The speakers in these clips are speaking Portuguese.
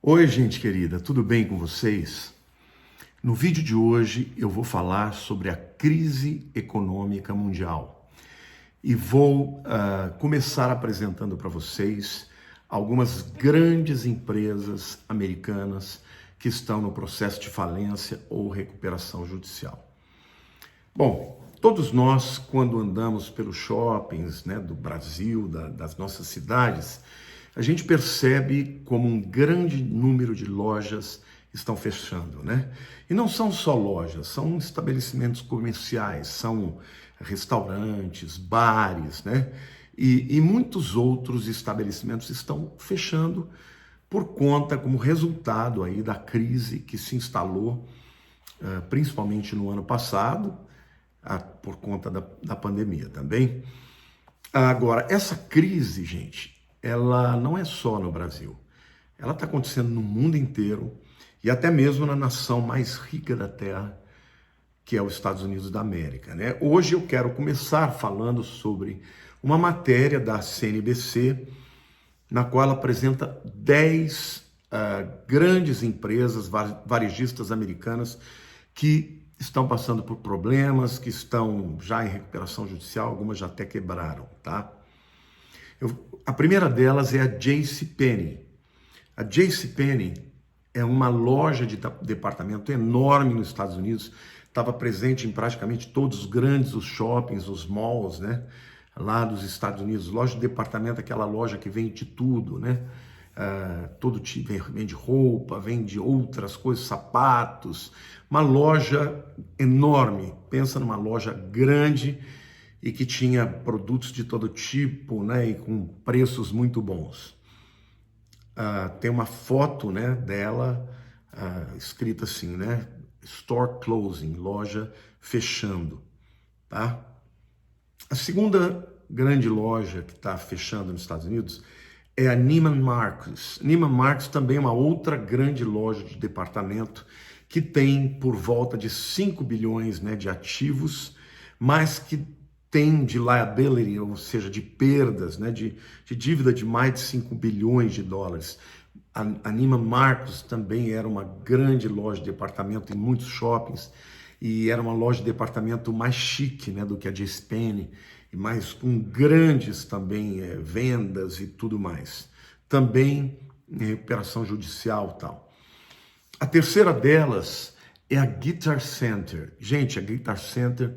Oi, gente querida, tudo bem com vocês? No vídeo de hoje eu vou falar sobre a crise econômica mundial e vou começar apresentando para vocês algumas grandes empresas americanas que estão no processo de falência ou recuperação judicial. Bom, todos nós, quando andamos pelos shoppings, né, do Brasil, das nossas cidades, a gente percebe como um grande número de lojas estão fechando, né? E não são só lojas, são estabelecimentos comerciais, são restaurantes, bares, né? E muitos outros estabelecimentos estão fechando por conta, como resultado aí da crise que se instalou, principalmente no ano passado, por conta da pandemia também. Agora, essa crise, gente, ela não é só no Brasil. Ela está acontecendo no mundo inteiro e até mesmo na nação mais rica da Terra, que é os Estados Unidos da América, né? Hoje eu quero começar falando sobre uma matéria da CNBC, na qual ela apresenta 10 grandes empresas varejistas americanas que estão passando por problemas, que estão já em recuperação judicial, algumas já até quebraram, tá? A primeira delas é a JCPenney. A JCPenney é uma loja de departamento enorme nos Estados Unidos, estava presente em praticamente todos os shoppings, os malls, né? Lá dos Estados Unidos. Loja de departamento, aquela loja que vende de tudo, né? Todo tipo, vende roupa, vende outras coisas, sapatos. Uma loja enorme, pensa numa loja grande e que tinha produtos de todo tipo, né? E com preços muito bons. Tem uma foto, né, dela escrita assim, né? Store closing, loja fechando, tá? A segunda grande loja que está fechando nos Estados Unidos é a Neiman Marcus. Neiman Marcus também é uma outra grande loja de departamento que tem por volta de 5 bilhões, né, de ativos, mas que tem de liability, ou seja, de perdas, né, de dívida de mais de 5 bilhões de dólares. A Neiman Marcus também era uma grande loja de departamento em muitos shoppings e era uma loja de departamento mais chique, né, do que a JCPenney, mas com grandes também vendas e tudo mais. Também em recuperação judicial e tal. A terceira delas é a Guitar Center. Gente, a Guitar Center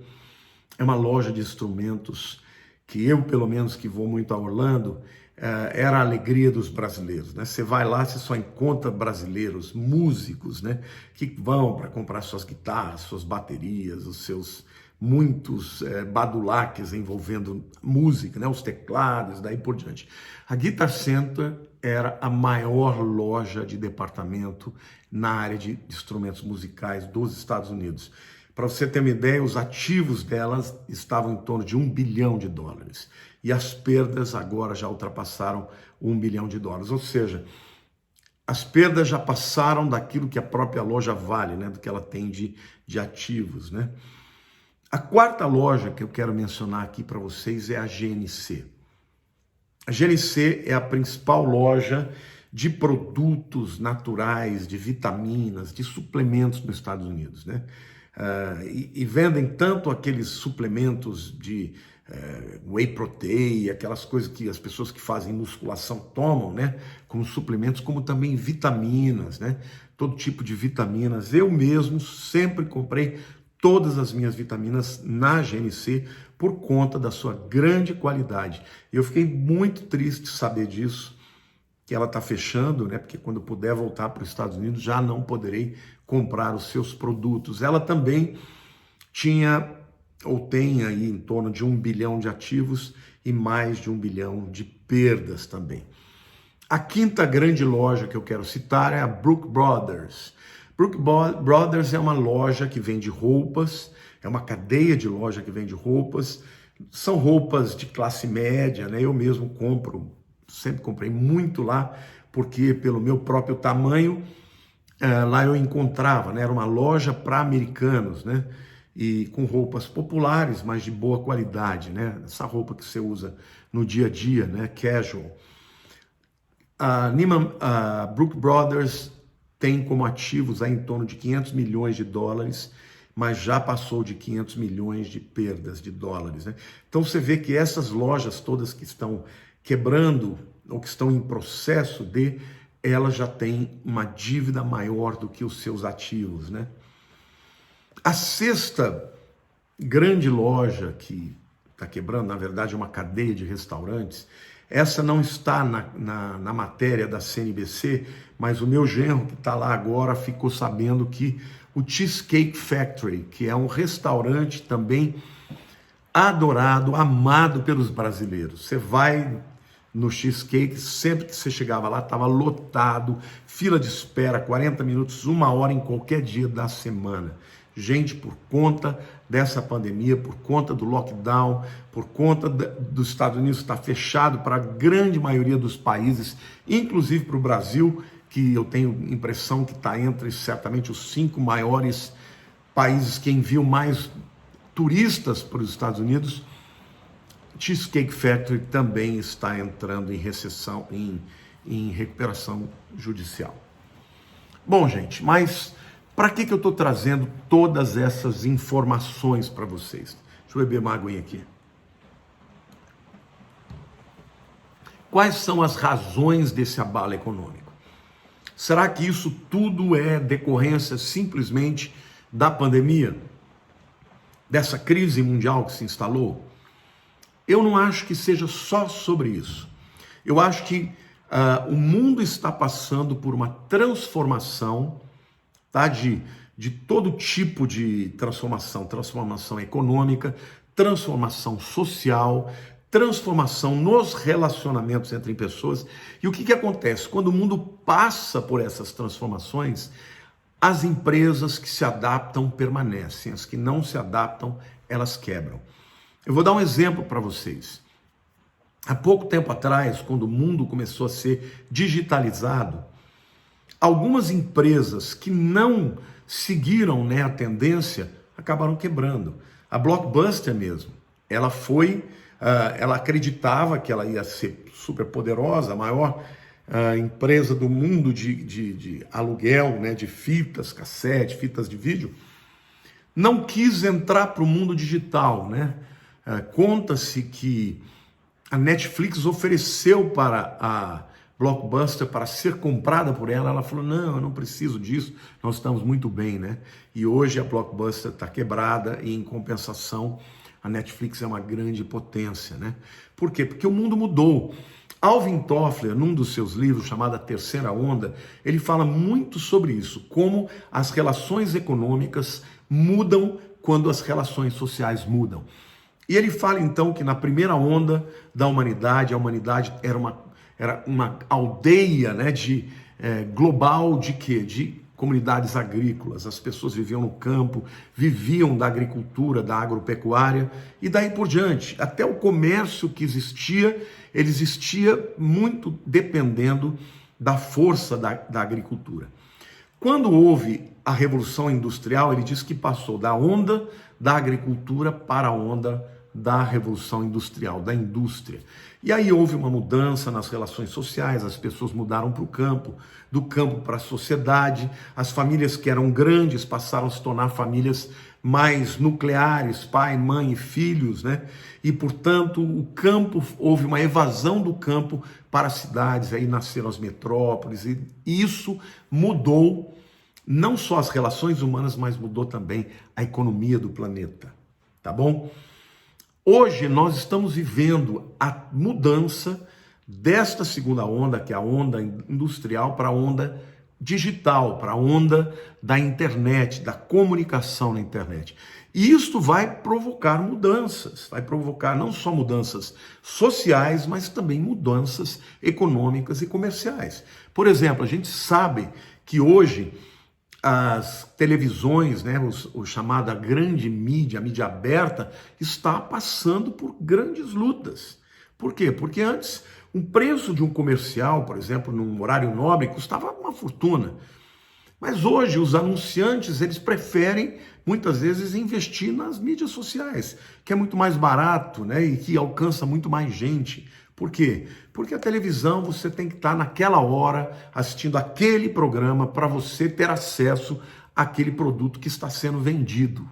é uma loja de instrumentos que eu, pelo menos, que vou muito a Orlando, era a alegria dos brasileiros, né? Você vai lá, você só encontra brasileiros, músicos, né? Que vão para comprar suas guitarras, suas baterias, os seus muitos badulaques envolvendo música, né? Os teclados, daí por diante. A Guitar Center era a maior loja de departamento na área de instrumentos musicais dos Estados Unidos. Para você ter uma ideia, os ativos delas estavam em torno de 1 bilhão de dólares. E as perdas agora já ultrapassaram 1 bilhão de dólares. Ou seja, as perdas já passaram daquilo que a própria loja vale, né? Do que ela tem de ativos, né? A quarta loja que eu quero mencionar aqui para vocês é a GNC. A GNC é a principal loja de produtos naturais, de vitaminas, de suplementos nos Estados Unidos, né? E vendem tanto aqueles suplementos de whey protein, aquelas coisas que as pessoas que fazem musculação tomam, né? Como suplementos, como também vitaminas, né? Todo tipo de vitaminas. Eu mesmo sempre comprei todas as minhas vitaminas na GNC por conta da sua grande qualidade. Eu fiquei muito triste de saber disso, que ela está fechando, né? Porque quando puder voltar para os Estados Unidos já não poderei comprar os seus produtos. Ela também tinha ou tem aí em torno de 1 bilhão de ativos e mais de 1 bilhão de perdas também. A quinta grande loja que eu quero citar é a Brooks Brothers. Brooks Brothers é uma loja que vende roupas, é uma cadeia de loja que vende roupas, são roupas de classe média, né? Eu mesmo compro, sempre comprei muito lá, porque pelo meu próprio tamanho, lá eu encontrava, né? Era uma loja para americanos, né? E com roupas populares, mas de boa qualidade, né? Essa roupa que você usa no dia a dia, né? Casual. A Brook Brothers tem como ativos aí em torno de 500 milhões de dólares, mas já passou de 500 milhões de perdas de dólares, né? Então você vê que essas lojas todas que estão quebrando ou que estão em processo de, elas já têm uma dívida maior do que os seus ativos, né? A sexta grande loja que está quebrando, na verdade é uma cadeia de restaurantes, essa não está na matéria da CNBC, mas o meu genro que está lá agora ficou sabendo que o Cheesecake Factory, que é um restaurante também adorado, amado pelos brasileiros. Você vai no Cheesecake, sempre que você chegava lá, estava lotado, fila de espera, 40 minutos, 1 hora em qualquer dia da semana. Gente, por conta dessa pandemia, por conta do lockdown, por conta dos Estados Unidos estar fechado para a grande maioria dos países, inclusive para o Brasil, que eu tenho impressão que está entre certamente os 5 maiores países que enviam mais turistas para os Estados Unidos, Cheesecake Factory também está entrando em recessão, em recuperação judicial. Bom, gente, mas para que eu estou trazendo todas essas informações para vocês? Deixa eu beber uma aguinha aqui. Quais são as razões desse abalo econômico? Será que isso tudo é decorrência simplesmente da pandemia? Dessa crise mundial que se instalou? Eu não acho que seja só sobre isso. Eu acho que o mundo está passando por uma transformação, tá? De todo tipo de transformação econômica, transformação social, transformação nos relacionamentos entre pessoas. E o que acontece? Quando o mundo passa por essas transformações, as empresas que se adaptam permanecem, as que não se adaptam, elas quebram. Eu vou dar um exemplo para vocês. Há pouco tempo atrás, quando o mundo começou a ser digitalizado, algumas empresas que não seguiram, né, a tendência acabaram quebrando. A Blockbuster mesmo, ela acreditava que ela ia ser super poderosa, a maior empresa do mundo de aluguel, né, de fitas, cassete, fitas de vídeo, não quis entrar para o mundo digital, né? Conta-se que a Netflix ofereceu para a Blockbuster para ser comprada por ela. Ela falou, não, eu não preciso disso, nós estamos muito bem, né? E hoje a Blockbuster está quebrada e, em compensação, a Netflix é uma grande potência, né? Por quê? Porque o mundo mudou. Alvin Toffler, num dos seus livros chamado A Terceira Onda, ele fala muito sobre isso, como as relações econômicas mudam quando as relações sociais mudam. E ele fala então que na primeira onda da humanidade, a humanidade era uma aldeia, né, global de quê? De comunidades agrícolas. As pessoas viviam no campo, viviam da agricultura, da agropecuária e daí por diante. Até o comércio que existia, ele existia muito dependendo da força da agricultura. Quando houve a Revolução Industrial, ele diz que passou da onda da agricultura para a onda da Revolução Industrial, da indústria. E aí houve uma mudança nas relações sociais, as pessoas mudaram para o campo, do campo para a sociedade, as famílias que eram grandes passaram a se tornar famílias mais nucleares, pai, mãe e filhos, né? E, portanto, o campo, houve uma evasão do campo para as cidades, aí nasceram as metrópoles, e isso mudou não só as relações humanas, mas mudou também a economia do planeta, tá bom? Hoje nós estamos vivendo a mudança desta segunda onda, que é a onda industrial, para a onda digital, para a onda da internet, da comunicação na internet. E isto vai provocar mudanças, vai provocar não só mudanças sociais, mas também mudanças econômicas e comerciais. Por exemplo, a gente sabe que hoje as televisões, né, o chamada grande mídia, a mídia aberta, está passando por grandes lutas. Por quê? Porque antes, o preço de um comercial, por exemplo, num horário nobre, custava uma fortuna. Mas hoje, os anunciantes, eles preferem, muitas vezes, investir nas mídias sociais, que é muito mais barato, né, e que alcança muito mais gente. Por quê? Porque a televisão você tem que estar naquela hora assistindo aquele programa para você ter acesso àquele produto que está sendo vendido.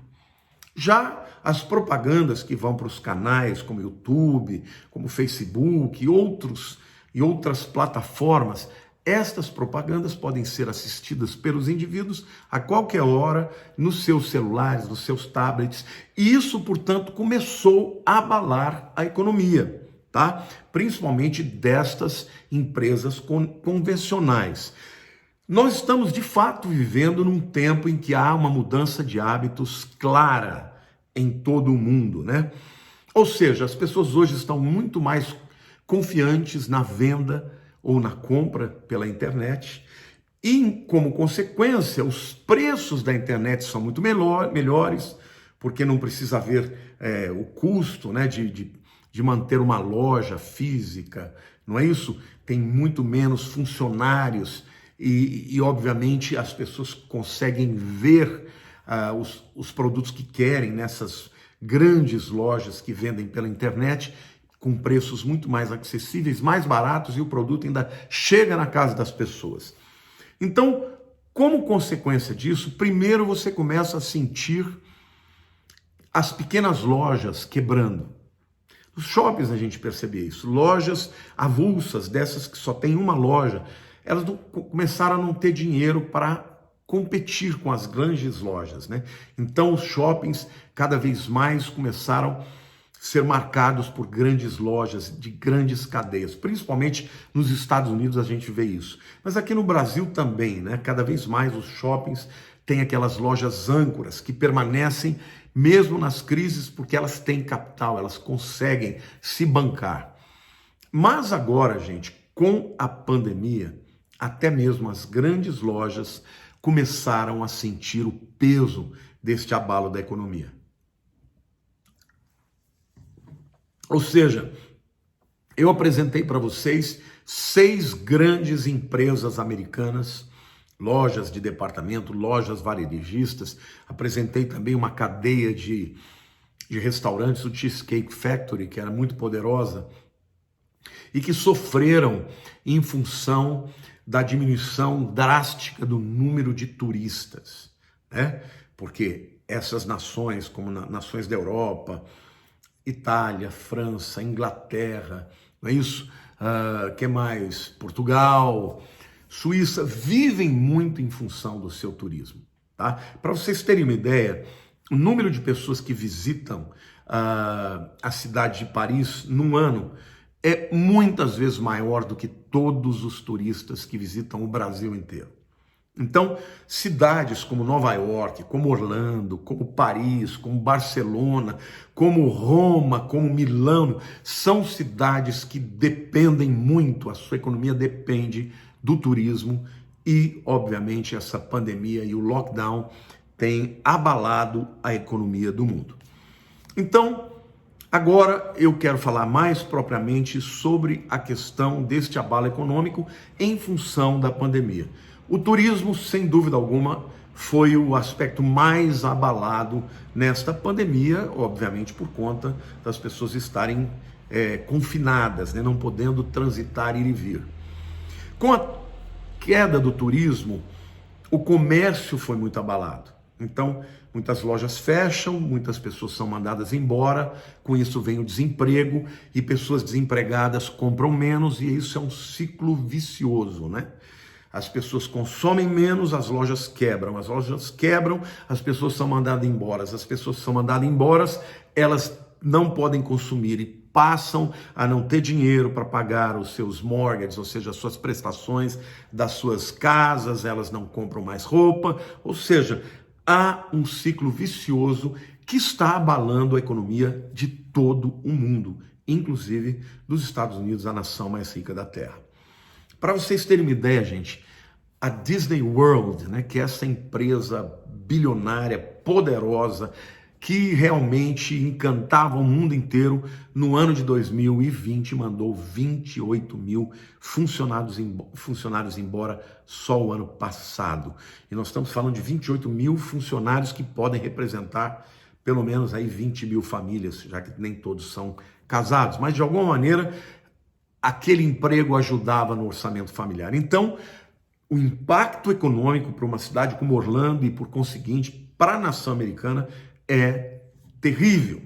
Já as propagandas que vão para os canais como YouTube, como Facebook e outras plataformas, estas propagandas podem ser assistidas pelos indivíduos a qualquer hora, nos seus celulares, nos seus tablets. E isso, portanto, começou a abalar a economia, tá? Principalmente destas empresas convencionais. Nós estamos, de fato, vivendo num tempo em que há uma mudança de hábitos clara em todo o mundo, né? Ou seja, as pessoas hoje estão muito mais confiantes na venda ou na compra pela internet e, como consequência, os preços da internet são muito melhores, porque não precisa haver o custo, né, de manter uma loja física, não é isso? Tem muito menos funcionários e obviamente, as pessoas conseguem ver os produtos que querem nessas grandes lojas que vendem pela internet com preços muito mais acessíveis, mais baratos, e o produto ainda chega na casa das pessoas. Então, como consequência disso, primeiro você começa a sentir as pequenas lojas quebrando. Nos shoppings a gente percebe isso. Lojas avulsas, dessas que só tem uma loja, elas começaram a não ter dinheiro para competir com as grandes lojas, né? Então os shoppings cada vez mais começaram a ser marcados por grandes lojas de grandes cadeias, principalmente nos Estados Unidos a gente vê isso. Mas aqui no Brasil também, né? Cada vez mais os shoppings têm aquelas lojas âncoras que permanecem mesmo nas crises porque elas têm capital, elas conseguem se bancar. Mas agora, gente, com a pandemia, até mesmo as grandes lojas começaram a sentir o peso deste abalo da economia. Ou seja, eu apresentei para vocês 6 grandes empresas americanas, lojas de departamento, lojas varejistas. Apresentei também uma cadeia de restaurantes, o Cheesecake Factory, que era muito poderosa, e que sofreram em função da diminuição drástica do número de turistas, né? Porque essas nações, como nações da Europa, Itália, França, Inglaterra, não é isso? Que mais? Portugal, Suíça, vivem muito em função do seu turismo, tá? Para vocês terem uma ideia, o número de pessoas que visitam a cidade de Paris num ano é muitas vezes maior do que todos os turistas que visitam o Brasil inteiro. Então, cidades como Nova York, como Orlando, como Paris, como Barcelona, como Roma, como Milão, são cidades que dependem muito, a sua economia depende do turismo e, obviamente, essa pandemia e o lockdown têm abalado a economia do mundo. Então, agora eu quero falar mais propriamente sobre a questão deste abalo econômico em função da pandemia. O turismo, sem dúvida alguma, foi o aspecto mais abalado nesta pandemia, obviamente por conta das pessoas estarem confinadas, né, não podendo transitar, ir e vir. Com a queda do turismo, o comércio foi muito abalado. Então, muitas lojas fecham, muitas pessoas são mandadas embora, com isso vem o desemprego e pessoas desempregadas compram menos e isso é um ciclo vicioso, né? As pessoas consomem menos, as lojas quebram, as pessoas são mandadas embora, as pessoas são mandadas embora, elas não podem consumir e passam a não ter dinheiro para pagar os seus mortgages, ou seja, as suas prestações das suas casas, elas não compram mais roupa, ou seja, há um ciclo vicioso que está abalando a economia de todo o mundo, inclusive dos Estados Unidos, a nação mais rica da Terra. Para vocês terem uma ideia, gente, a Disney World, né, que é essa empresa bilionária, poderosa, que realmente encantava o mundo inteiro, no ano de 2020 mandou 28 mil funcionários embora só o ano passado. E nós estamos falando de 28 mil funcionários que podem representar pelo menos aí 20 mil famílias, já que nem todos são casados. Mas de alguma maneira aquele emprego ajudava no orçamento familiar. Então, o impacto econômico para uma cidade como Orlando e, por conseguinte, para a nação americana é terrível.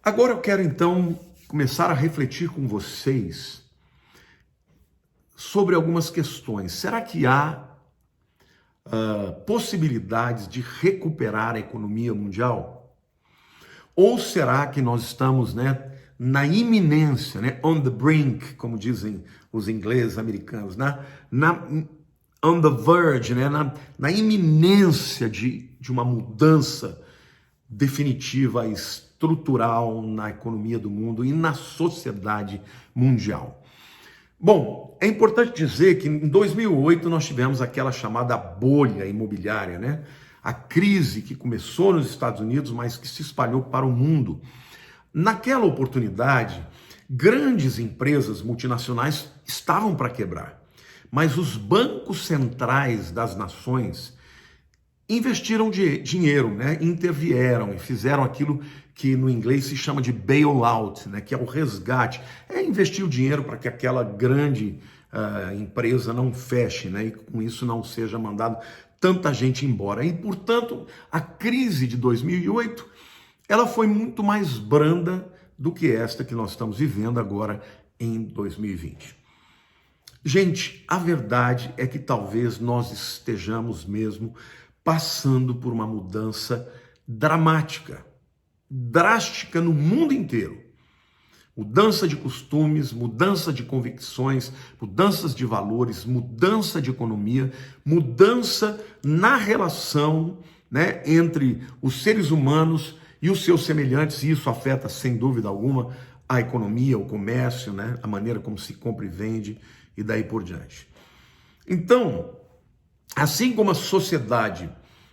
Agora eu quero, então, começar a refletir com vocês sobre algumas questões. Será que há possibilidades de recuperar a economia mundial? Ou será que nós estamos, na iminência, on the brink, como dizem os ingleses americanos, on the verge, na iminência de uma mudança definitiva, estrutural na economia do mundo e na sociedade mundial? Bom, é importante dizer que em 2008 nós tivemos aquela chamada bolha imobiliária, a crise que começou nos Estados Unidos, mas que se espalhou para o mundo. Naquela oportunidade, grandes empresas multinacionais estavam para quebrar, mas os bancos centrais das nações investiram dinheiro, intervieram e fizeram aquilo que no inglês se chama de bailout, que é o resgate. É investir o dinheiro para que aquela grande empresa não feche, e com isso não seja mandado tanta gente embora. E, portanto, a crise de 2008, ela foi muito mais branda do que esta que nós estamos vivendo agora em 2020. Gente, a verdade é que talvez nós estejamos mesmo passando por uma mudança dramática, drástica no mundo inteiro. Mudança de costumes, mudança de convicções, mudanças de valores, mudança de economia, mudança na relação, entre os seres humanos e os seus semelhantes, e isso afeta, sem dúvida alguma, a economia, o comércio, a maneira como se compra e vende, e daí por diante. Então, assim como a sociedade,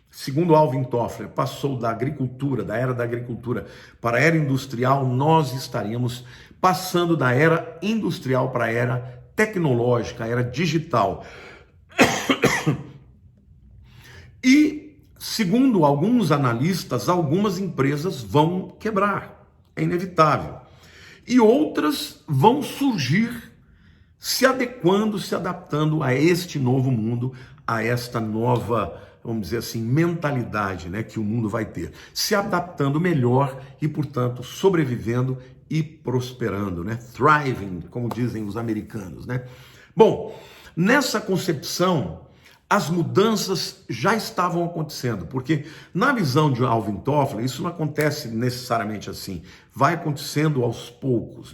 segundo Alvin Toffler, passou da era da agricultura para a era industrial, nós estaríamos passando da era industrial para a era tecnológica, a era digital. E, segundo alguns analistas, algumas empresas vão quebrar, é inevitável. E outras vão surgir se adequando, se adaptando a este novo mundo, a esta nova, vamos dizer assim, mentalidade, que o mundo vai ter. Se adaptando melhor e, portanto, sobrevivendo e prosperando, Thriving, como dizem os americanos, Bom, nessa concepção, as mudanças já estavam acontecendo, porque na visão de Alvin Toffler, isso não acontece necessariamente assim, vai acontecendo aos poucos,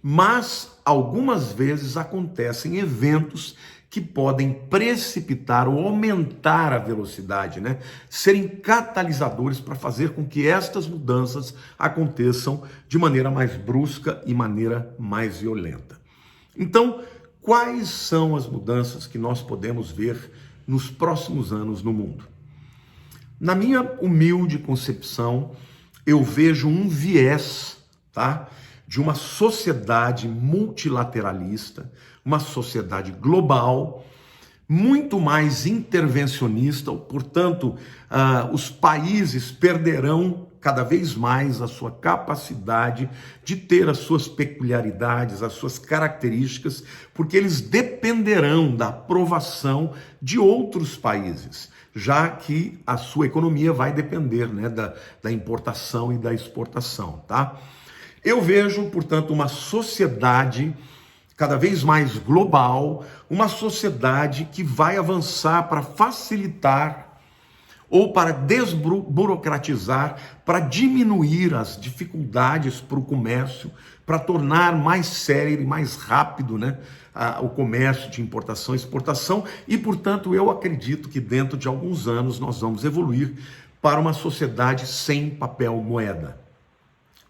Mas algumas vezes acontecem eventos que podem precipitar ou aumentar a velocidade, serem catalisadores para fazer com que estas mudanças aconteçam de maneira mais brusca e maneira mais violenta. Então, quais são as mudanças que nós podemos ver nos próximos anos no mundo? Na minha humilde concepção, eu vejo um viés, de uma sociedade multilateralista, uma sociedade global, muito mais intervencionista, portanto, os países perderão cada vez mais a sua capacidade de ter as suas peculiaridades, as suas características, porque eles dependerão da aprovação de outros países, já que a sua economia vai depender, da importação e da exportação, Eu vejo, portanto, uma sociedade cada vez mais global, uma sociedade que vai avançar para facilitar ou para desburocratizar, para diminuir as dificuldades para o comércio, para tornar mais célere e mais rápido, o comércio de importação e exportação. E, portanto, eu acredito que dentro de alguns anos nós vamos evoluir para uma sociedade sem papel moeda,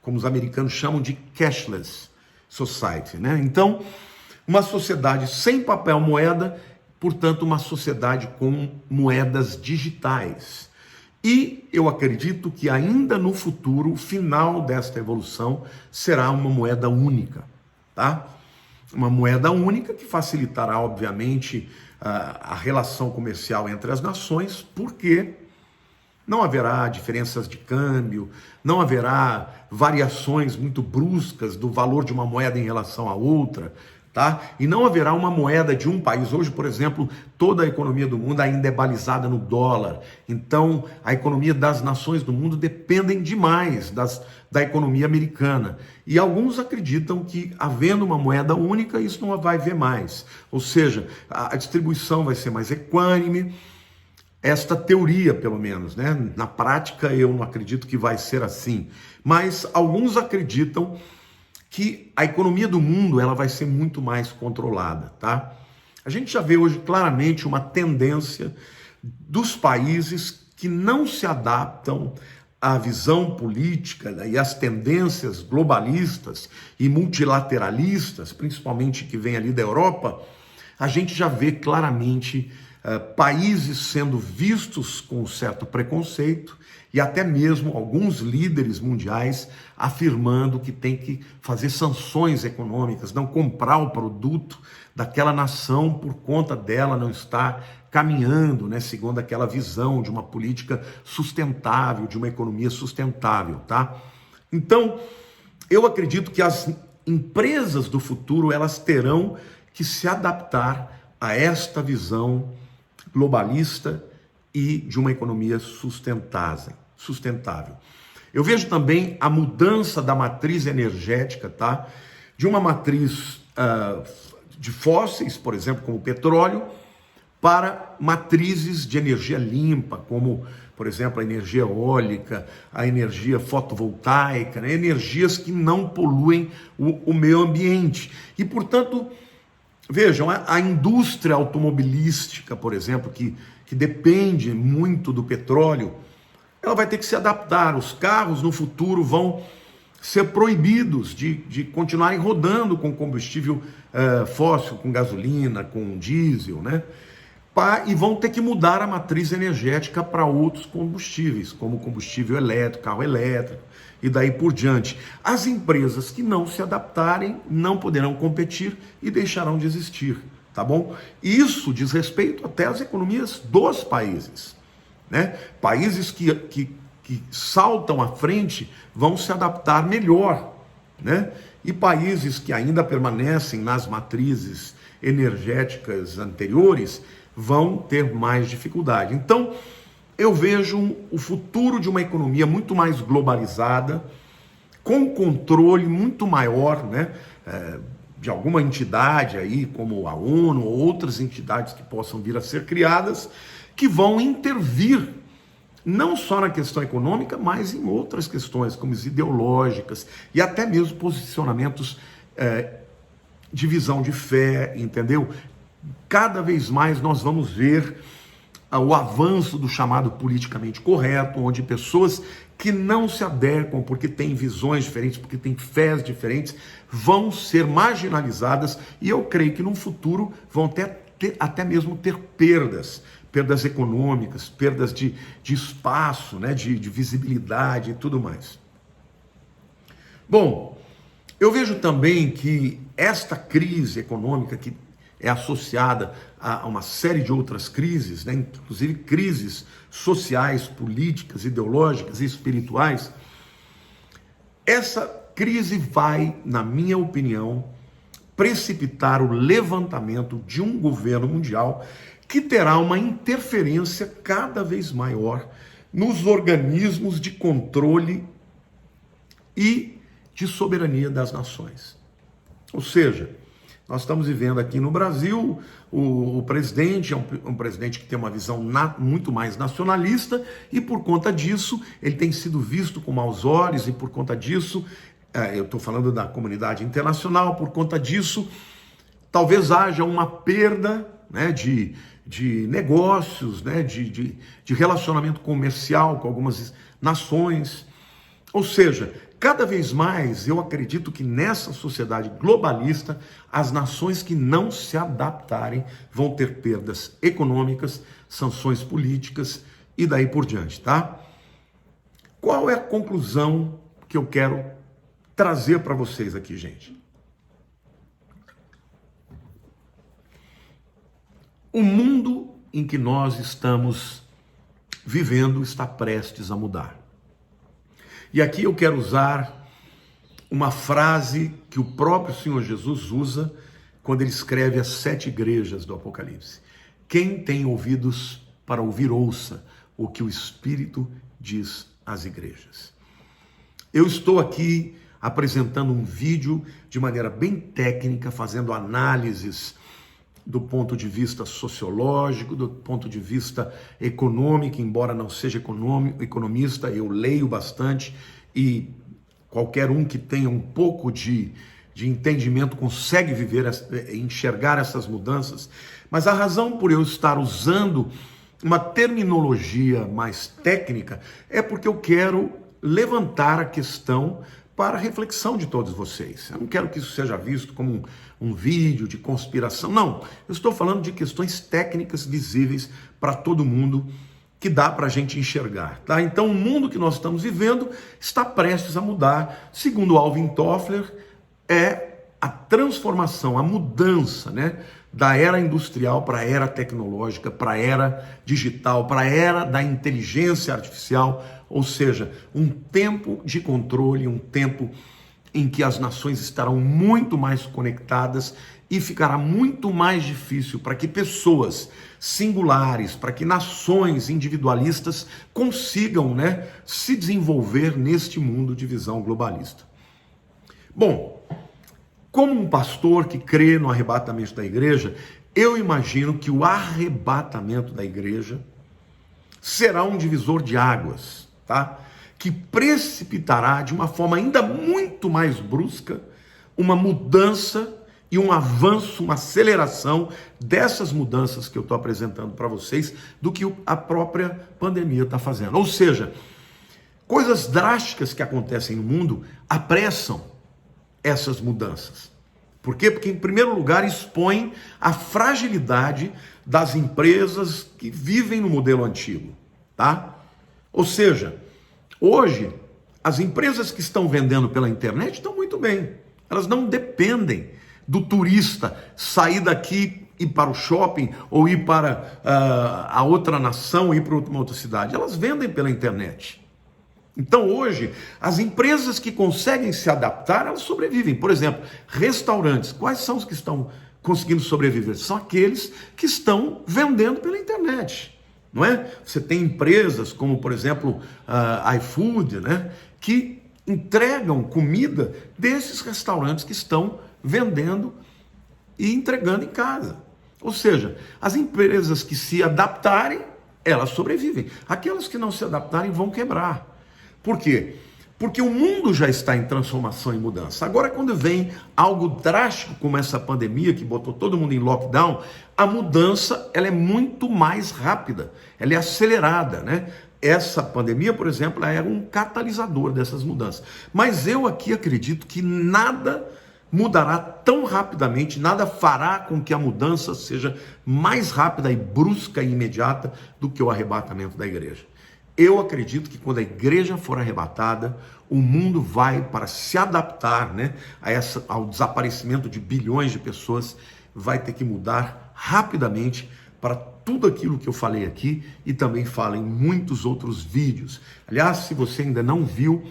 como os americanos chamam de cashless society, Então, uma sociedade sem papel moeda, portanto, uma sociedade com moedas digitais. E eu acredito que ainda no futuro, o final desta evolução será uma moeda única, Uma moeda única que facilitará, obviamente, a relação comercial entre as nações, porque Não haverá diferenças de câmbio, não haverá variações muito bruscas do valor de uma moeda em relação à outra, tá? E não haverá uma moeda de um país. Hoje, por exemplo, toda a economia do mundo ainda é balizada no dólar. Então, a economia das nações do mundo dependem demais da economia americana. E alguns acreditam que, havendo uma moeda única, isso não vai haver mais. Ou seja, a distribuição vai ser mais equânime. Esta teoria, pelo menos, né? Na prática, eu não acredito que vai ser assim. Mas alguns acreditam que a economia do mundo ela vai ser muito mais controlada, tá? A gente já vê hoje claramente uma tendência dos países que não se adaptam à visão política, né, e às tendências globalistas e multilateralistas, principalmente que vem ali da Europa. A gente já vê claramente países sendo vistos com um certo preconceito e até mesmo alguns líderes mundiais afirmando que tem que fazer sanções econômicas, não comprar o produto daquela nação por conta dela não estar caminhando, né, segundo aquela visão de uma política sustentável, de uma economia sustentável, tá? Então, eu acredito que as empresas do futuro, elas terão que se adaptar a esta visão globalista e de uma economia sustentável. Eu vejo também a mudança da matriz energética, tá? De uma matriz de fósseis, por exemplo, como o petróleo, para matrizes de energia limpa, como, por exemplo, a energia eólica, a energia fotovoltaica, né? Energias que não poluem o meio ambiente. E, portanto, vejam, a indústria automobilística, por exemplo, que depende muito do petróleo, ela vai ter que se adaptar. Os carros no futuro vão ser proibidos de continuarem rodando com combustível fóssil, com gasolina, com diesel, né? E vão ter que mudar a matriz energética para outros combustíveis, como combustível elétrico, carro elétrico e daí por diante. As empresas que não se adaptarem não poderão competir e deixarão de existir, tá bom? Isso diz respeito até às economias dos países, né? Países que saltam à frente vão se adaptar melhor, né? E países que ainda permanecem nas matrizes energéticas anteriores vão ter mais dificuldade. Então, eu vejo o futuro de uma economia muito mais globalizada, com controle muito maior, né, de alguma entidade aí, como a ONU ou outras entidades que possam vir a ser criadas, que vão intervir não só na questão econômica, mas em outras questões, como as ideológicas e até mesmo posicionamentos de visão de fé, entendeu? Cada vez mais nós vamos ver o avanço do chamado politicamente correto, onde pessoas que não se adequam porque têm visões diferentes, porque têm fés diferentes, vão ser marginalizadas e eu creio que no futuro vão até mesmo ter perdas econômicas, perdas de espaço, né, de visibilidade e tudo mais. Bom, eu vejo também que esta crise econômica que é associada a uma série de outras crises, né, inclusive crises sociais, políticas, ideológicas e espirituais. Essa crise vai, na minha opinião, precipitar o levantamento de um governo mundial que terá uma interferência cada vez maior nos organismos de controle e de soberania das nações. Ou seja, nós estamos vivendo aqui no Brasil, o presidente é um presidente que tem uma visão muito mais nacionalista e por conta disso ele tem sido visto com maus olhos e por conta disso, eu estou falando da comunidade internacional, por conta disso talvez haja uma perda, né, de negócios, né, de relacionamento comercial com algumas nações. Ou seja, cada vez mais eu acredito que nessa sociedade globalista, as nações que não se adaptarem vão ter perdas econômicas, sanções políticas e daí por diante, tá? Qual é a conclusão que eu quero trazer para vocês aqui, gente? O mundo em que nós estamos vivendo está prestes a mudar. E aqui eu quero usar uma frase que o próprio Senhor Jesus usa quando ele escreve as 7 igrejas do Apocalipse. Quem tem ouvidos para ouvir, ouça o que o Espírito diz às igrejas. Eu estou aqui apresentando um vídeo de maneira bem técnica, fazendo análises do ponto de vista sociológico, do ponto de vista econômico, embora não seja economista, eu leio bastante e qualquer um que tenha um pouco de entendimento consegue enxergar essas mudanças. Mas a razão por eu estar usando uma terminologia mais técnica é porque eu quero levantar a questão para a reflexão de todos vocês. Eu não quero que isso seja visto como um vídeo de conspiração, não. Eu estou falando de questões técnicas visíveis para todo mundo que dá para a gente enxergar, tá? Então, o mundo que nós estamos vivendo está prestes a mudar. Segundo Alvin Toffler, é a transformação, a mudança, né, da era industrial para a era tecnológica, para a era digital, para a era da inteligência artificial, ou seja, um tempo de controle, um tempo em que as nações estarão muito mais conectadas e ficará muito mais difícil para que pessoas singulares, para que nações individualistas consigam, né, se desenvolver neste mundo de visão globalista. Bom, como um pastor que crê no arrebatamento da igreja, eu imagino que o arrebatamento da igreja será um divisor de águas, tá? Que precipitará de uma forma ainda muito mais brusca uma mudança e um avanço, uma aceleração dessas mudanças que eu estou apresentando para vocês do que a própria pandemia está fazendo. Ou seja, coisas drásticas que acontecem no mundo apressam essas mudanças. Por quê? Porque, em primeiro lugar, expõe a fragilidade das empresas que vivem no modelo antigo, tá? Ou seja, hoje, as empresas que estão vendendo pela internet estão muito bem. Elas não dependem do turista sair daqui, ir para o shopping ou ir para a outra nação, ir para uma outra cidade. Elas vendem pela internet. Então hoje, as empresas que conseguem se adaptar, elas sobrevivem. Por exemplo, restaurantes. Quais são os que estão conseguindo sobreviver? São aqueles que estão vendendo pela internet, não é? Você tem empresas como, por exemplo, iFood, né, que entregam comida desses restaurantes que estão vendendo e entregando em casa. Ou seja, as empresas que se adaptarem, elas sobrevivem. Aquelas que não se adaptarem vão quebrar. Por quê? Porque o mundo já está em transformação e mudança. Agora, quando vem algo drástico como essa pandemia, que botou todo mundo em lockdown, a mudança ela é muito mais rápida, ela é acelerada, né? Essa pandemia, por exemplo, ela é um catalisador dessas mudanças. Mas eu aqui acredito que nada mudará tão rapidamente, nada fará com que a mudança seja mais rápida e brusca e imediata do que o arrebatamento da igreja. Eu acredito que quando a igreja for arrebatada, o mundo vai, para se adaptar, né, ao desaparecimento de bilhões de pessoas, vai ter que mudar rapidamente para tudo aquilo que eu falei aqui e também falo em muitos outros vídeos. Aliás, se você ainda não viu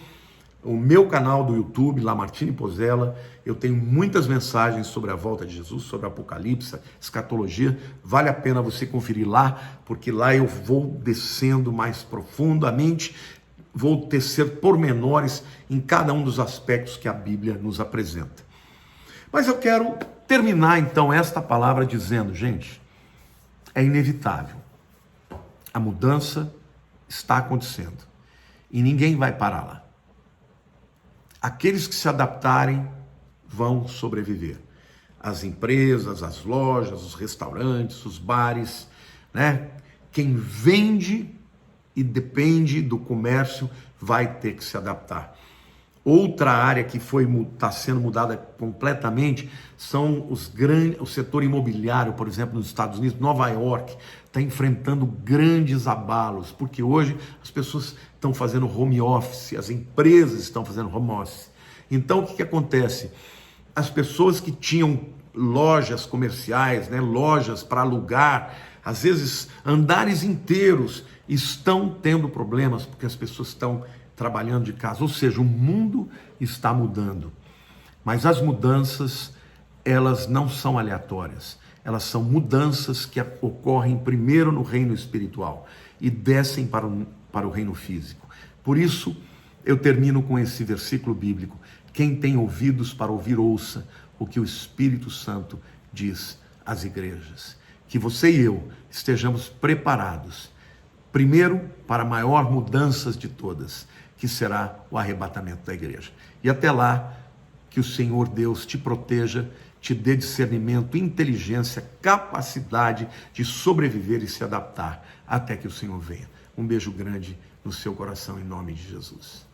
o meu canal do YouTube, Lamartine Pozzella, eu tenho muitas mensagens sobre a volta de Jesus, sobre Apocalipse, escatologia. Vale a pena você conferir lá, porque lá eu vou descendo mais profundamente, vou tecer pormenores em cada um dos aspectos que a Bíblia nos apresenta. Mas eu quero terminar então esta palavra dizendo, gente, é inevitável. A mudança está acontecendo e ninguém vai parar lá. Aqueles que se adaptarem vão sobreviver. As empresas, as lojas, os restaurantes, os bares, né? Quem vende e depende do comércio vai ter que se adaptar. Outra área que está sendo mudada completamente são o setor imobiliário, por exemplo, nos Estados Unidos. Nova York está enfrentando grandes abalos, porque hoje as pessoas estão fazendo home office, as empresas estão fazendo home office. Então, o que acontece? As pessoas que tinham lojas comerciais, né? Lojas para alugar, às vezes andares inteiros estão tendo problemas porque as pessoas estão trabalhando de casa. Ou seja, o mundo está mudando. Mas as mudanças, elas não são aleatórias. Elas são mudanças que ocorrem primeiro no reino espiritual e descem para o reino físico. Por isso, eu termino com esse versículo bíblico. Quem tem ouvidos para ouvir, ouça o que o Espírito Santo diz às igrejas. Que você e eu estejamos preparados, primeiro, para a maior mudança de todas, que será o arrebatamento da igreja. E até lá, que o Senhor Deus te proteja, te dê discernimento, inteligência, capacidade de sobreviver e se adaptar até que o Senhor venha. Um beijo grande no seu coração, em nome de Jesus.